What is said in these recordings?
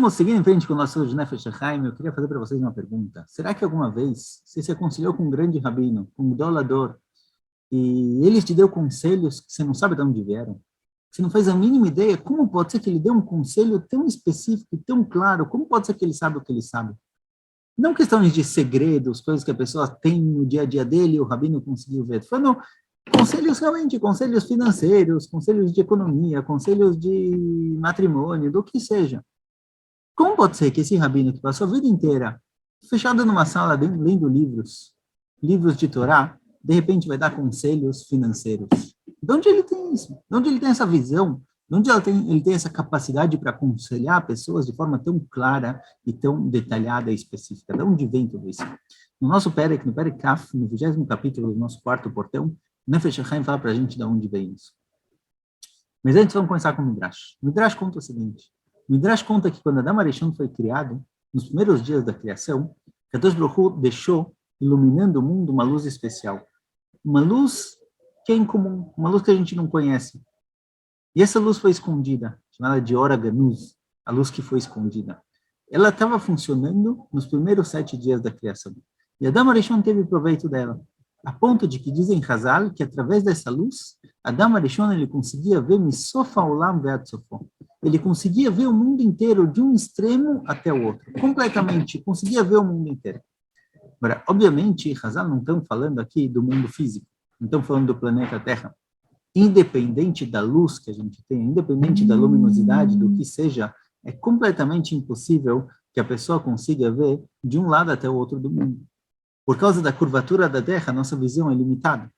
Vamos seguir em frente com o nosso Nefesh HaChaim. Eu queria fazer para vocês uma pergunta. Será que alguma vez você se aconselhou com um grande rabino, com um idolador, e ele te deu conselhos que você não sabe de onde vieram? Você não faz a mínima ideia como pode ser que ele dê um conselho tão específico, tão claro? Como pode ser que ele sabe o que ele sabe? Não questões de segredos, coisas que a pessoa tem no dia a dia dele, o rabino conseguiu ver. Falando conselhos realmente, conselhos financeiros, conselhos de economia, conselhos de matrimônio, do que seja. Como pode ser que esse rabino que passou a vida inteira fechado numa sala lendo livros, livros de Torá, de repente vai dar conselhos financeiros? De onde ele tem isso? De onde ele tem essa visão? De onde ele tem essa capacidade para aconselhar pessoas de forma tão clara e tão detalhada e específica? De onde vem tudo isso? No nosso Perek, no Perek Kaf, no 20º capítulo do nosso quarto portão, Nefesh HaChaim fala para a gente de onde vem isso. Mas antes vamos começar com o Midrash. O Midrash conta o seguinte. O Midrash conta que quando Adam Arishon foi criado, nos primeiros dias da criação, Kadosh Baruch Hu deixou, iluminando o mundo, uma luz especial. Uma luz que é incomum, uma luz que a gente não conhece. E essa luz foi escondida, chamada de Ora Ganuz, a luz que foi escondida. Ela estava funcionando nos primeiros 7 dias da criação. E Adam Arishon teve proveito dela, a ponto de que dizem Hazal que através dessa luz, Adam Arishon ele conseguia ver Misofa Olam Ve'ad Sofo. Ele conseguia ver o mundo inteiro de um extremo até o outro, completamente, conseguia ver o mundo inteiro. Agora, obviamente, Hazal não estão falando aqui do mundo físico, não estão falando do planeta Terra. Independente da luz que a gente tem, independente da luminosidade, do que seja, é completamente impossível que a pessoa consiga ver de um lado até o outro do mundo. Por causa da curvatura da Terra, nossa visão é limitada.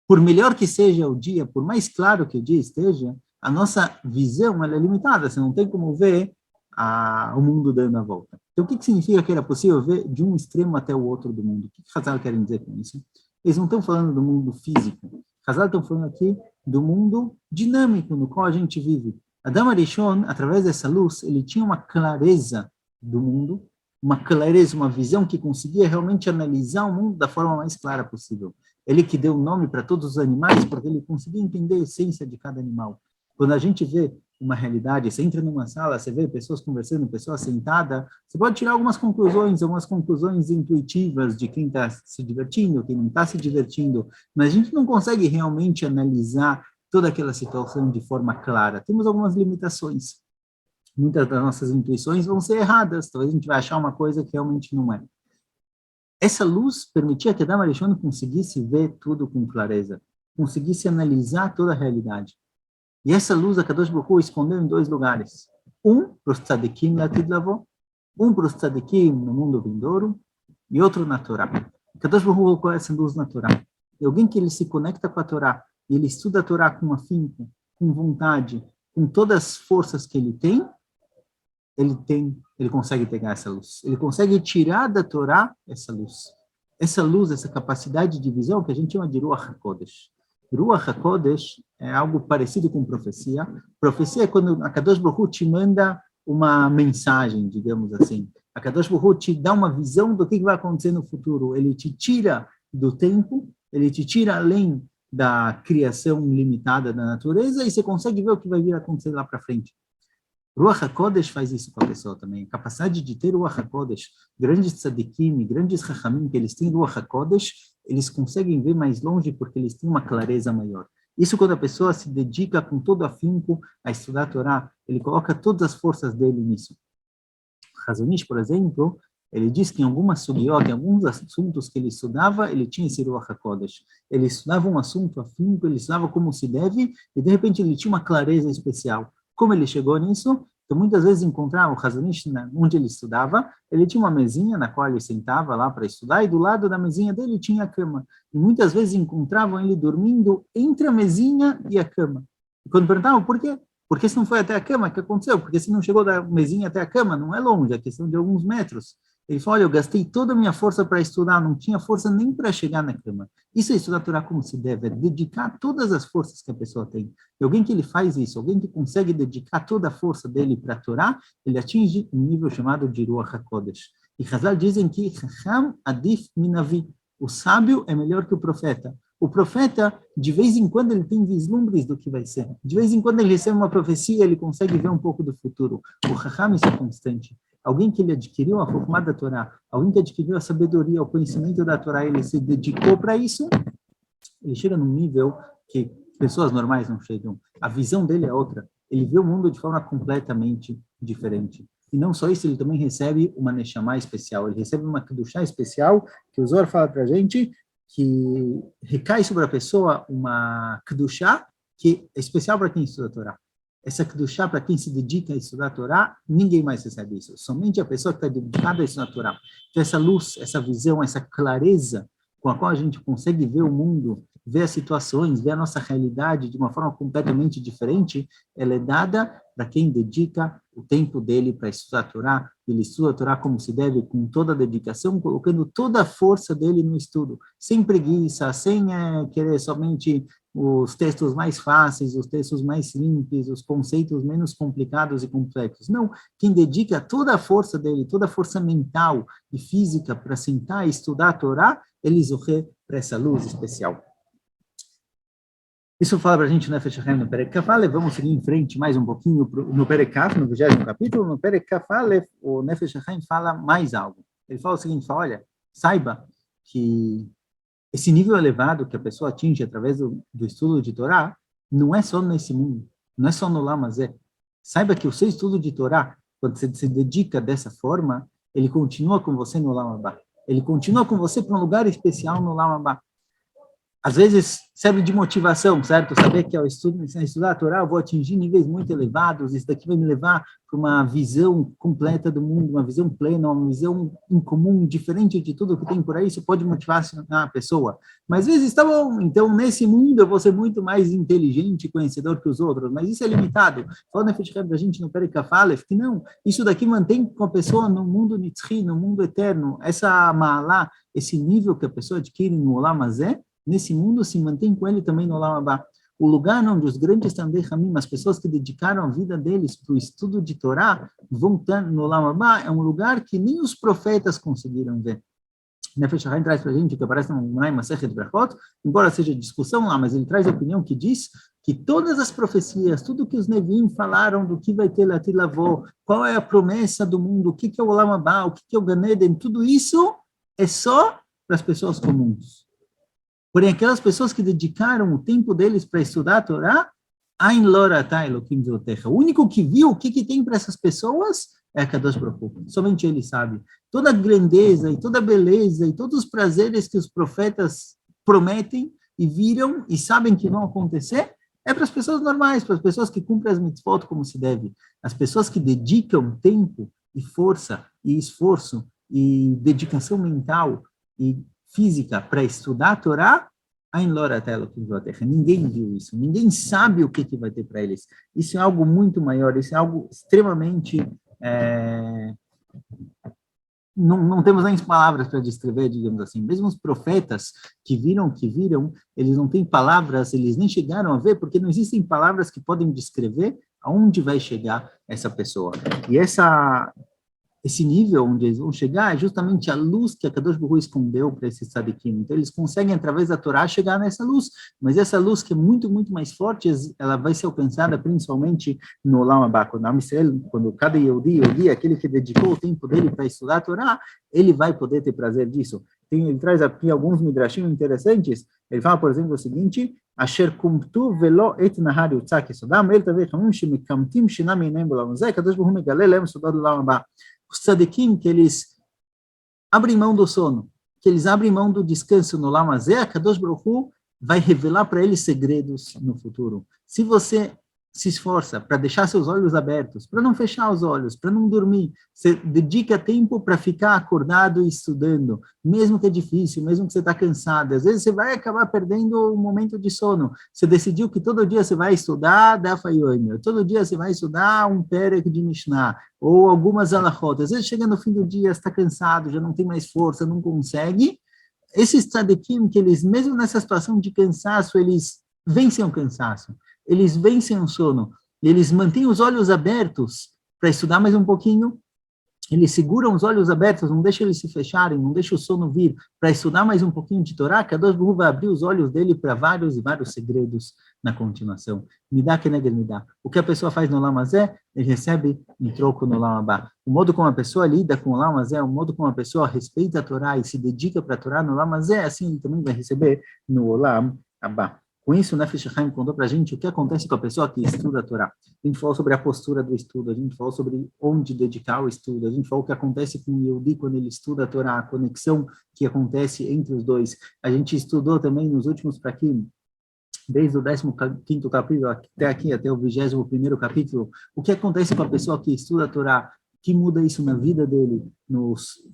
Por melhor que seja o dia, por mais claro que o dia esteja, a nossa visão ela é limitada, você não tem como ver o mundo dando a volta. Então, o que significa que era possível ver de um extremo até o outro do mundo? O que Hazal querem dizer com isso? Eles não estão falando do mundo físico. Hazal estão falando aqui do mundo dinâmico no qual a gente vive. Adam Arishon, através dessa luz, ele tinha uma clareza do mundo, uma clareza, uma visão que conseguia realmente analisar o mundo da forma mais clara possível. Ele que deu nome para todos os animais, porque ele conseguia entender a essência de cada animal. Quando a gente vê uma realidade, você entra numa sala, você vê pessoas conversando, pessoas sentadas, você pode tirar algumas conclusões intuitivas de quem está se divertindo, quem não está se divertindo, mas a gente não consegue realmente analisar toda aquela situação de forma clara. Temos algumas limitações. Muitas das nossas intuições vão ser erradas, talvez a gente vai achar uma coisa que realmente não é. Essa luz permitia que Adam Arishon conseguisse ver tudo com clareza, conseguisse analisar toda a realidade. E essa luz a Kadosh Baruch Hu escondeu em 2 lugares. Um para os tzadikim latid lavo, um para os tzadikim no mundo vindouro, e outro na Torá. Kadosh Baruch Hu colocou essa luz na Torá. E alguém que ele se conecta com a Torá, e ele estuda a Torá com afinco, com vontade, com todas as forças que ele tem, ele consegue pegar essa luz. Ele consegue tirar da Torá essa luz. Essa luz, essa capacidade de visão que a gente chama de Ruach HaKodesh. Ruach HaKodesh é algo parecido com profecia. Profecia é quando a Kadosh Baruch Hu te manda uma mensagem, digamos assim. A Kadosh Baruch Hu te dá uma visão do que vai acontecer no futuro. Ele te tira do tempo, ele te tira além da criação limitada da natureza e você consegue ver o que vai vir a acontecer lá para frente. Ruach HaKodesh faz isso com a pessoa também. A capacidade de ter Ruach HaKodesh, grandes tzadikim, grandes rachamim, que eles têm Ruach HaKodesh, eles conseguem ver mais longe porque eles têm uma clareza maior. Isso quando a pessoa se dedica com todo afinco a estudar a Torá, ele coloca todas as forças dele nisso. Hazon Ish, por exemplo, ele diz que em algumas sugiot, em alguns assuntos que ele estudava, ele tinha esse Ruach HaKodesh. Ele estudava um assunto afinco, ele estudava como se deve, e de repente ele tinha uma clareza especial. Como ele chegou nisso? Então, muitas vezes encontrava o Hazon Ish, onde ele estudava, ele tinha uma mesinha na qual ele sentava lá para estudar, e do lado da mesinha dele tinha a cama. E muitas vezes encontravam ele dormindo entre a mesinha e a cama. E quando perguntavam por quê? Porque se não foi até a cama, o que aconteceu? Porque se não chegou da mesinha até a cama, não é longe, é questão de alguns metros. Ele falou, olha, eu gastei toda a minha força para estudar, não tinha força nem para chegar na cama. Isso é estudar a Torá como se deve, é dedicar todas as forças que a pessoa tem. E alguém que ele faz isso, alguém que consegue dedicar toda a força dele para a Torá, ele atinge um nível chamado de Ruach HaKodesh. E Hazal dizem que Chacham Adif Minavi, o sábio é melhor que o profeta. O profeta, de vez em quando, ele tem vislumbres do que vai ser. De vez em quando, ele recebe uma profecia, ele consegue ver um pouco do futuro. O Chacham, isso é constante. Alguém que ele adquiriu a Chokhmah da Torá, alguém que adquiriu a sabedoria, o conhecimento da Torá, ele se dedicou para isso, ele chega num nível que pessoas normais não chegam. A visão dele é outra. Ele vê o mundo de forma completamente diferente. E não só isso, ele também recebe uma Neshama especial. Ele recebe uma Kedushá especial, que o Zohar fala para a gente, que recai sobre a pessoa uma Kedushá que é especial para quem estuda a Torá. Essa Kedushá, para quem se dedica a estudar a Torá, ninguém mais recebe isso. Somente a pessoa que está dedicada a estudar a Torá. Então, essa luz, essa visão, essa clareza com a qual a gente consegue ver o mundo, ver as situações, ver a nossa realidade de uma forma completamente diferente, ela é dada para quem dedica o tempo dele para estudar a Torá. Ele estuda a Torá como se deve, com toda a dedicação, colocando toda a força dele no estudo, sem preguiça, sem querer somente os textos mais fáceis, os textos mais simples, os conceitos menos complicados e complexos. Não, quem dedica toda a força dele, toda a força mental e física para sentar e estudar a Torá, ele zorre para essa luz especial. Isso fala para a gente no Nefesh HaChaim no Perek Kaf Alef. Vamos seguir em frente mais um pouquinho no Perek Kaf, no 20º capítulo. No Perek Kaf Alef, o Nefesh HaChaim fala mais algo. Ele fala o seguinte, fala, olha, saiba que esse nível elevado que a pessoa atinge através do estudo de Torá não é só nesse mundo, não é só no Olam Hazé. Saiba que o seu estudo de Torá, quando você se dedica dessa forma, ele continua com você no Olam Abá. Ele continua com você para um lugar especial no Olam Abá. Às vezes serve de motivação, certo? Saber que ao estudar a Torá eu vou atingir níveis muito elevados, isso daqui vai me levar para uma visão completa do mundo, uma visão plena, uma visão incomum, diferente de tudo que tem por aí, isso pode motivar a pessoa. Mas às vezes, tá bom, então nesse mundo eu vou ser muito mais inteligente e conhecedor que os outros, mas isso é limitado. Fala na Nefesh HaChaim da gente no Perek Kaf Alef, que não, isso daqui mantém com a pessoa no mundo nitzchi, no mundo eterno, essa ma'alá, esse nível que a pessoa adquire no Olam Hazé, nesse mundo se mantém com ele também no Olam Abá. O lugar onde os grandes Tandei Hamim, as pessoas que dedicaram a vida deles para o estudo de Torá, vão estar no Olam Abá, é um lugar que nem os profetas conseguiram ver. Nefesh HaChaim traz para a gente, que aparece no Munay Masechet Brachot, embora seja discussão lá, mas ele traz a opinião que diz que todas as profecias, tudo que os Nevim falaram do que vai ter Latil Lavó, qual é a promessa do mundo, o que é o Olam Abá, o que é o Gan Eden, tudo isso é só para as pessoas comuns. Porém, aquelas pessoas que dedicaram o tempo deles para estudar a Torá, Ain Lorata Elokim Zotecha. O único que viu o que tem para essas pessoas é a Kadosh Baruch Hu. Somente ele sabe. Toda a grandeza e toda a beleza e todos os prazeres que os profetas prometem e viram e sabem que vão acontecer, é para as pessoas normais, para as pessoas que cumprem as mitzvot como se deve. As pessoas que dedicam tempo e força e esforço e dedicação mental e física para estudar a Torá, ninguém viu isso, ninguém sabe o que vai ter para eles. Isso é algo muito maior, isso é algo extremamente... Não temos nem palavras para descrever, digamos assim. Mesmo os profetas que viram, eles não têm palavras, eles nem chegaram a ver, porque não existem palavras que podem descrever aonde vai chegar essa pessoa. E esse nível onde eles vão chegar é justamente a luz que a Kadosh Baruch Hu escondeu para esses tzadikim. Então, eles conseguem, através da Torá, chegar nessa luz, mas essa luz que é muito, muito mais forte, ela vai ser alcançada principalmente no Olam Abá. Quando cada Yehudi, aquele que dedicou o tempo dele para estudar a Torá, ele vai poder ter prazer disso. Ele traz aqui alguns midrashim interessantes. Ele fala, por exemplo, o seguinte: Asher kumtu velo et nahar yutzak yesodam el tavei chamim shemekamtim shinam einaim b'olam hazeh Kadosh Baruch Hu megale lehem sodot l'olam haba. Os tzadikim, que eles abrem mão do sono, que eles abrem mão do descanso no Olam Hazeh, a Kadosh Baruch Hu vai revelar para eles segredos no futuro. Se você se esforça para deixar seus olhos abertos, para não fechar os olhos, para não dormir, você dedica tempo para ficar acordado e estudando, mesmo que é difícil, mesmo que você está cansado, às vezes você vai acabar perdendo um momento de sono. Você decidiu que todo dia você vai estudar Daf Yomi, todo dia você vai estudar um Perek de Mishnah, ou algumas alachot. Às vezes chega no fim do dia, está cansado, já não tem mais força, não consegue. Esses tzadikim, que eles, mesmo nessa situação de cansaço, eles vencem o cansaço. Eles vencem o sono, eles mantêm os olhos abertos para estudar mais um pouquinho, eles seguram os olhos abertos, não deixa eles se fecharem, não deixa o sono vir, para estudar mais um pouquinho de Torá, Kadosh Baruch Hu vai abrir os olhos dele para vários e vários segredos na continuação. Me dá que me dá. O que a pessoa faz no Olam Hazé, ele recebe em troco no Olam Abá. O modo como a pessoa lida com o Olam Hazé, o modo como a pessoa respeita a Torá e se dedica para a Torá no Olam Hazé, assim ele também vai receber no Olam Abá. Com isso, o Nefesh Chaim contou para a gente o que acontece com a pessoa que estuda a Torá. A gente falou sobre a postura do estudo, a gente falou sobre onde dedicar o estudo, a gente falou o que acontece com o Yehudi quando ele estuda a Torá, a conexão que acontece entre os dois. A gente estudou também nos últimos prakim, desde o 15º capítulo até aqui, até o 21º capítulo, o que acontece com a pessoa que estuda a Torá, que muda isso na vida dele,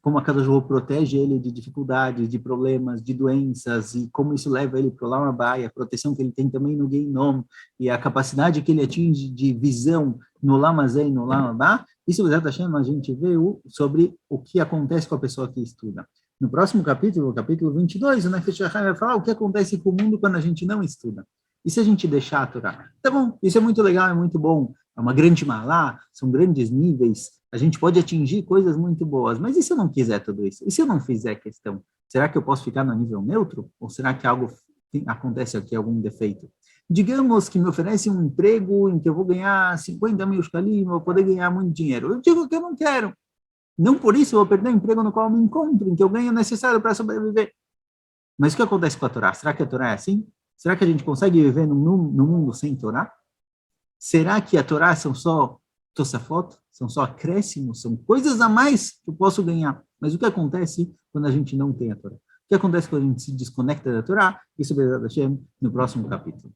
como a Kadosh Baruch Hu protege ele de dificuldades, de problemas, de doenças, e como isso leva ele para o Olam Abá, a proteção que ele tem também no Geinom, e a capacidade que ele atinge de visão no Olam Hazé e no Olam Abá, isso, Bezat Hashem, a gente vê sobre o que acontece com a pessoa que estuda. No próximo capítulo, capítulo 22, o Nefesh Chaim vai falar o que acontece com o mundo quando a gente não estuda. E se a gente deixar a Torá? Tá bom, isso é muito legal, é muito bom, é uma grande malá, são grandes níveis, a gente pode atingir coisas muito boas, mas e se eu não quiser tudo isso? E se eu não fizer questão? Será que eu posso ficar no nível neutro? Ou será que algo acontece aqui, algum defeito? Digamos que me oferece um emprego em que eu vou ganhar 50 mil shkalim, vou poder ganhar muito dinheiro. Eu digo que eu não quero. Não por isso eu vou perder o emprego no qual eu me encontro, em que eu ganho o necessário para sobreviver. Mas o que acontece com a Torá? Será que a Torá é assim? Será que a gente consegue viver no mundo sem Torá? Será que a Torá são só Tosafot? São só acréscimos? São coisas a mais que eu posso ganhar? Mas o que acontece quando a gente não tem a Torá? O que acontece quando a gente se desconecta da Torá? Isso, Bezat Hashem, no próximo capítulo.